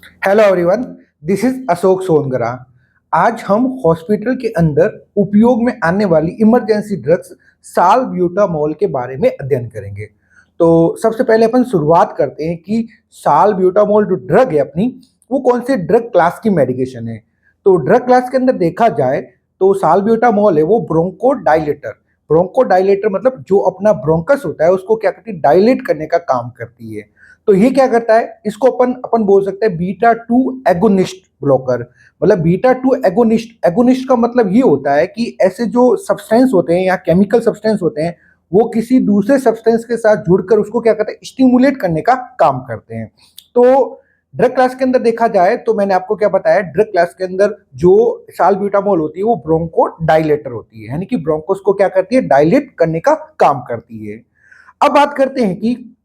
Hello everyone, this is Ashok Songara. आज हम hospital के अंदर उपयोग में आने वाली इमरजेंसी ड्रग्स सालब्यूटामॉल के बारे में अध्ययन करेंगे। तो सबसे पहले अपन शुरुआत करते हैं कि सालब्यूटामॉल जो ड्रग है अपनी, वो कौन से ड्रग क्लास की मेडिकेशन है। तो ड्रग क्लास के अंदर देखा जाए तो सालब्यूटामॉल है वो ब्रोंकोडाइलेटर मतलब जो अपना ब्रोंकस होता है उसको क्या करती है, डायलेट करने का काम करती है। तो ये क्या करता है, इसको अपन अपन बोल सकते हैं बीटा टू एगोनिस्ट ब्लॉकर। मतलब बीटा टू एगोनिस्ट, एगोनिस्ट का मतलब ये होता है कि ऐसे जो सब्सटेंस होते हैं या केमिकल सब्सटेंस होते हैं वो किसी दूसरे सब्सटेंस के साथ जुड़कर उसको क्या करते हैं, स्टिमुलेट करने का काम करते हैं। तो ड्रग क्लास के अंदर देखा जाए तो मैंने आपको क्या बताया, ड्रग क्लास के अंदर जो सालब्यूटामॉल होती है वो ब्रोंको डायलेटर होती है, यानी कि ब्रोंकोस को क्या करती है, डायलेट करने का काम करती है। अब बात करते हैं कि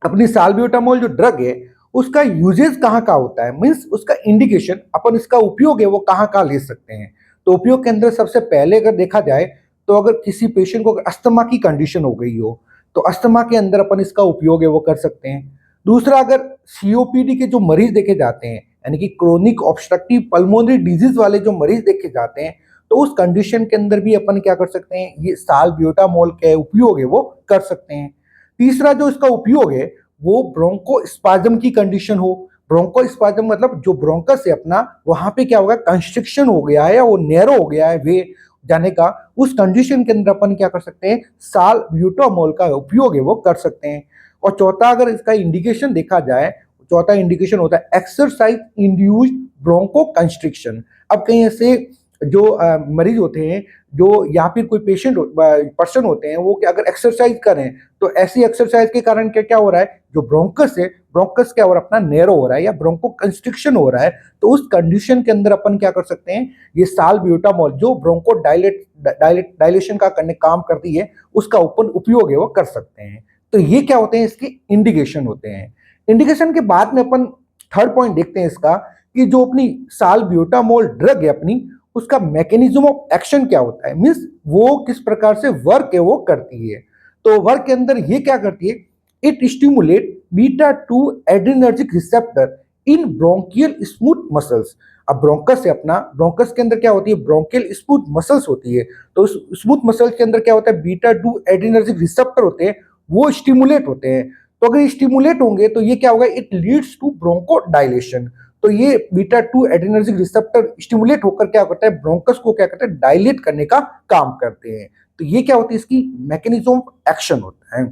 अपनी साल्ब्यूटामॉल जो ड्रग है उसका यूजेस कहाँ का होता है, मीन्स उसका इंडिकेशन, अपन इसका उपयोग है वो कहाँ कहाँ ले सकते हैं। तो उपयोग के अंदर सबसे पहले अगर देखा जाए तो अगर किसी पेशेंट को अस्थमा की कंडीशन हो गई हो तो अस्थमा के अंदर अपन इसका उपयोग है वो कर सकते हैं। दूसरा, अगर सीओपीडी के जो मरीज देखे जाते हैं, यानी कि क्रोनिक ऑब्स्ट्रक्टिव पल्मोनरी डिजीज वाले जो मरीज देखे जाते हैं, तो उस कंडीशन के अंदर भी अपन क्या कर सकते हैं, ये साल्ब्यूटामॉल का उपयोग है वो कर सकते हैं। तीसरा जो इसका उपयोग है वो ब्रोंकोस्पाज्म की कंडीशन हो। ब्रोंकोस्पाज्म मतलब जो ब्रोंकस है अपना, वहां पे क्या होगा, कंस्ट्रिक्शन हो गया है या वो नैरो हो गया है वे जाने का, उस कंडीशन के अंदर अपन क्या कर सकते हैं, सालब्यूटामॉल का उपयोग है वो कर सकते हैं। और चौथा, अगर इसका इंडिकेशन देखा जाए, चौथा इंडिकेशन होता है एक्सरसाइज इंड्यूस्ड ब्रोंको कंस्ट्रिक्शन। अब कहीं ऐसे जो मरीज होते हैं, जो या फिर कोई पेशेंट पर्सन होते हैं, वो क्या अगर एक्सरसाइज करें तो ऐसी एक्सरसाइज के कारण क्या क्या हो रहा है, जो ब्रोंकस है, ब्रोंकस क्या हो रहा है, अपना नैरो हो रहा है या ब्रोंको कंस्ट्रिक्शन हो रहा है। तो उस कंडीशन के अंदर अपन क्या कर सकते हैं, ये सालब्यूटामॉल जो ब्रोंको डायलेशन का करने काम करती है उसका उपयोग है वो कर सकते हैं। तो ये क्या होते हैं, इसके इंडिकेशन होते हैं। इंडिकेशन के बाद में अपन थर्ड पॉइंट देखते हैं इसका, कि जो अपनी सालब्यूटामॉल ड्रग है अपनी, उसका मैकेनिज्म ऑफ एक्शन क्या होता है, मीन्स वो किस प्रकार से वर्क है वो करती है। तो वर्क के अंदर ये क्या करती है, it stimulate beta two adrenergic receptor in bronchial smooth muscles. अब ब्रोंकस है अपना, ब्रोंकस के अंदर क्या होती है, ब्रोंकियल स्मूथ मसल्स होती है। तो उस स्मूथ मसल्स के अंदर क्या होता है, बीटा टू एड्रिनर्जिक रिसेप्टर होते हैं, वो स्टिमुलेट होते हैं। तो अगर स्टिमुलेट होंगे तो ये क्या होगा, it leads to bronchodilation. तो ये beta two adrenergic receptor stimulate होकर क्या करता है, ब्रोंकस को क्या करता है, डायलेट करने का काम करते हैं। तो ये क्या होती है, इसकी मैकेनिज्म ऑफ एक्शन होता है।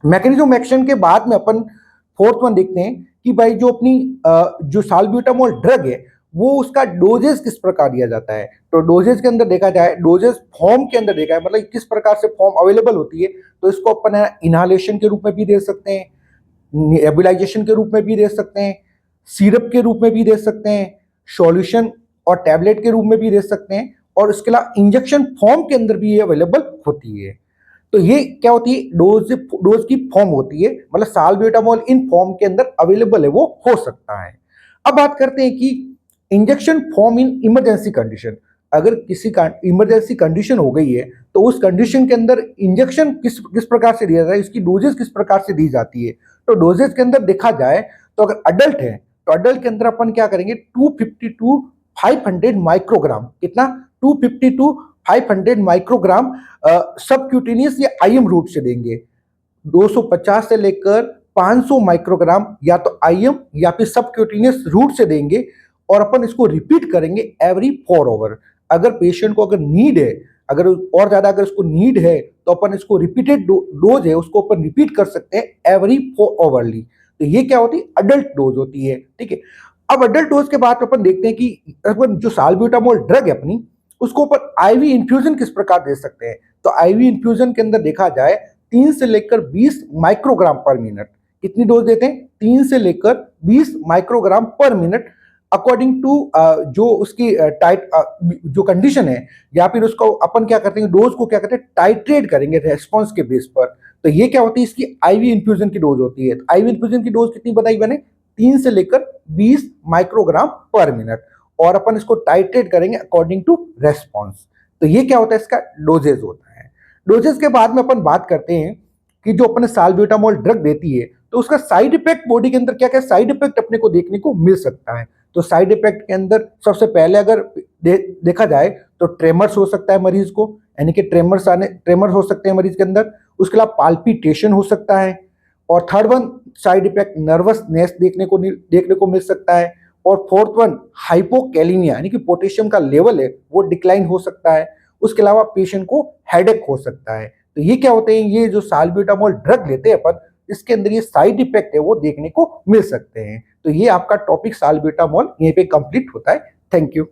मैकेनिज्म एक्शन के बाद में अपन फोर्थ वन देखते हैं कि भाई जो अपनी जो साल्ब्यूटामॉल ड्रग है वो उसका डोजेस किस प्रकार दिया जाता है। तो डोजेस के अंदर देखा जाए, डोजेस फॉर्म के अंदर देखा है, मतलब किस प्रकार से फॉर्म अवेलेबल होती है। तो इसको अपन इनहालेशन के रूप में भी दे सकते हैं, नेबुलाइजेशन के रूप में भी दे सकते हैं, सिरप के रूप में भी दे सकते हैं, सॉल्यूशन और टैबलेट के रूप में भी दे सकते हैं, और इसके अलावा इंजेक्शन फॉर्म के अंदर भी ये अवेलेबल होती है। तो ये क्या होती है, डोज की फॉर्म होती है, मतलब साल्ब्यूटामॉल इन फॉर्म के अंदर अवेलेबल है वो हो सकता है। अब बात करते हैं कि injection form in emergency condition. अगर किसी का इमरजेंसी कंडीशन हो गई है तो उस कंडीशन के अंदर इंजेक्शन किस किस प्रकार से दिया जाता है, इसकी डोजेस किस प्रकार से दी जाती है। तो डोजेस के अंदर देखा जाए तो अगर अडल्ट है तो अडल्ट के अंदर अपन क्या करेंगे, 250 टू 500 माइक्रोग्राम, कितना, 250 टू 500 माइक्रोग्राम सबक्यूटेनियस या आईएम रूट से देंगे। 250 से लेकर 500 माइक्रोग्राम या तो आईएम या फिर सबक्यूटेनियस रूट से देंगे, और अपन इसको रिपीट करेंगे एवरी 4 आवर। अगर पेशेंट को अगर नीड है, अगर और ज्यादा अगर इसको नीड है तो अपन इसको रिपीटेड डोज है उसको अपन रिपीट कर सकते हैं एवरी 4 आवरली। तो ये क्या होती है, अडल्ट डोज होती है, ठीक है। अब अडल्ट डोज के बाद अपन देखते हैं कि अपन जो साल्ब्यूटामॉल ड्रग है अपनी, उसको अपन आईवी इन्फ्यूजन किस प्रकार दे सकते हैं। तो आईवी इन्फ्यूजन के अंदर देखा जाए 3 से लेकर 20 माइक्रोग्राम पर मिनट, कितनी डोज देते हैं, 3 से लेकर 20 माइक्रोग्राम पर मिनट, अकॉर्डिंग टू जो उसकी टाइट जो कंडीशन है, या फिर उसको अपन क्या करते हैं, डोज को क्या करते हैं, टाइट्रेट करेंगे रेस्पॉन्स के बेस पर। तो ये क्या होती है, इसकी आईवी इन्फ्यूजन की डोज होती है। आईवी इन्फ्यूजन की डोज कितनी बताई मैंने, 3 से लेकर 20 माइक्रोग्राम पर मिनट, और अपन इसको टाइट्रेट करेंगे अकॉर्डिंग टू रेस्पॉन्स। तो ये क्या होता है, इसका डोजेज होता है। डोजेज के बाद में अपन बात करते हैं कि जो अपन साल्ब्यूटामॉल ड्रग देती है तो उसका साइड इफेक्ट बॉडी के अंदर क्या क्या साइड इफेक्ट अपने को देखने को मिल सकता है। तो साइड इफेक्ट के अंदर सबसे पहले अगर देखा जाए तो ट्रेमर्स हो सकता है मरीज को, यानी कि ट्रेमर्स हो सकते हैं मरीज के अंदर। उसके अलावा पाल्पिटेशन हो सकता है। और third one side effect nervousness देखने को मिल सकता है। और फोर्थ वन हाइपोकैलिमिया, यानी कि पोटेशियम का लेवल है वो डिक्लाइन हो सकता है। उसके अलावा पेशेंट को हेडेक हो सकता है। तो ये क्या होते हैं, ये जो साल्ब्यूटामॉल ड्रग लेते हैं अपन, इसके अंदर ये साइड इफेक्ट है वो देखने को मिल सकते हैं। तो ये आपका टॉपिक साल्ब्यूटामॉल यहीं पे कंप्लीट होता है। Thank you.